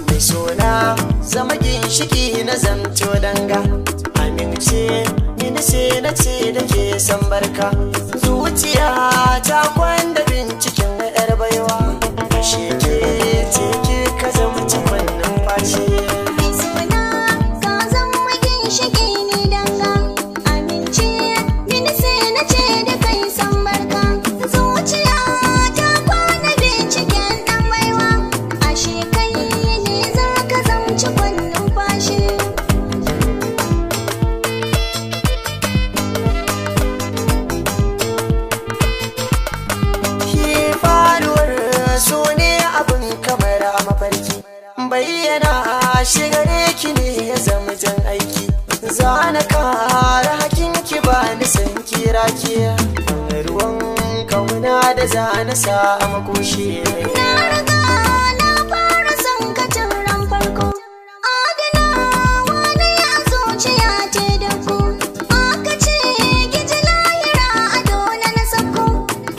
Mai sona zama ginshiki na zamto danga, amince ni sai na ce da ke san barka. Zuciya ta kwanda binciken yar baiwa, ashe ke ce ke ka zama cikon numfashi. Mai sona ka zama ginshiki ni danga, amince ni sai na ce da kai san barka. Zuciya ta kwanda binciken dan baiwa, ashe kai ne za ka zama cikon numfashi. So ne abin kamar a mafarki, bayyana shi gare ki ne ya zama jan aiki. Zana kara hakin ki ba ni san kira ki, ruwan kauna da zana sa a makoshi. Na riga na fara son ka tun ran farko, adanawa ne a zuciya ce da ku. Aka ce ki ji lahira a dole na sako,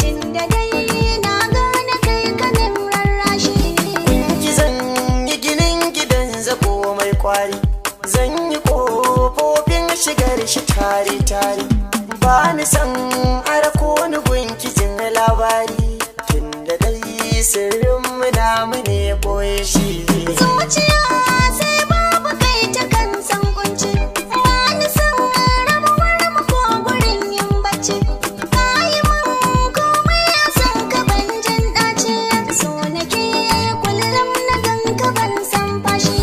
inda dai na gane kai kanin rarrashi. Ki zan yi ginin gidan zako mai kwari, zan yi kofofin shigar shi tare-tare. Ba ni san arako ni gunki jin labari, tunda dai sirrin mu namu ne boye shi. Zuciya sai babu kai ta kan san kunci, wani san rabuwar mu ko gurin yin bacci. Kayi mun komai a san ka ban jin ɗaci, so nake kullum na gan ka ban san fashi.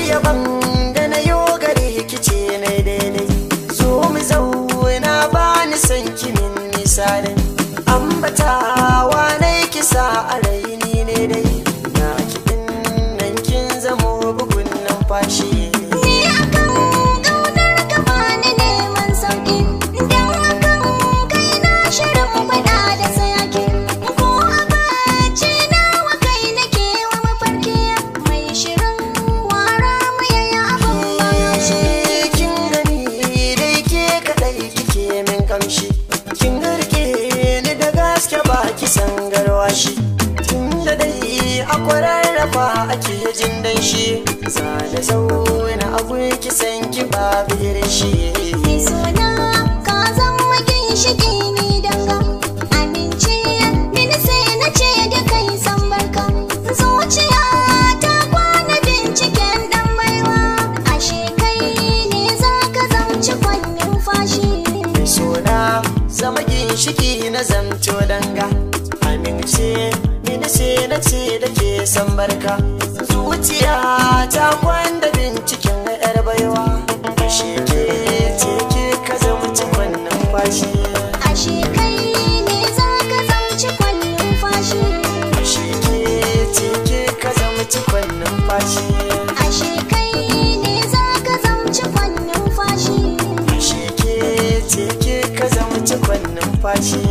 Yaban da na yo gare ki ce na daidai, zo mu zauna ba ni san kimin misalin ambatawa na kisa a raini ne dai. Na kiɗin nan kin zamo bugun numfashi. Ni akan ƙaunar ka bani neman sauƙi, don hakan kai na shirin faɗa da sayaki. Ko a bacci nawa kai nake wa mafarki, mai shirin wara mu yayi abin bashi. Kin gani dai ke kaɗai kike min kamshi, kin garke ni da gaske ba ki san garwashi. Tunda dai a kwararrafa ake jin danshi, za da zauna a ki san ki babu irin shi. Mai sona ka zama ginshiki ni danga, amince ni sai na ce da kai san barka. Zuciya ta kwana binciken dan baiwa, ashe kai ne za ka zamci kwannin fashi. Mai sona zama ginshiki na zamto danga, amince ni sai na ce da ke san barka. Zuciya ta kwanda binciken yar baiwa, ashe ke ce ke ka zama cikon numfashi. Ashe kai ne za ka zamci kwannin fashi. Ashe ke ce ke ka zama cikon numfashi. Ashe kai ne za ka zamci kwannin fashi. Ashe ke ce ke ka zama cikon numfashi.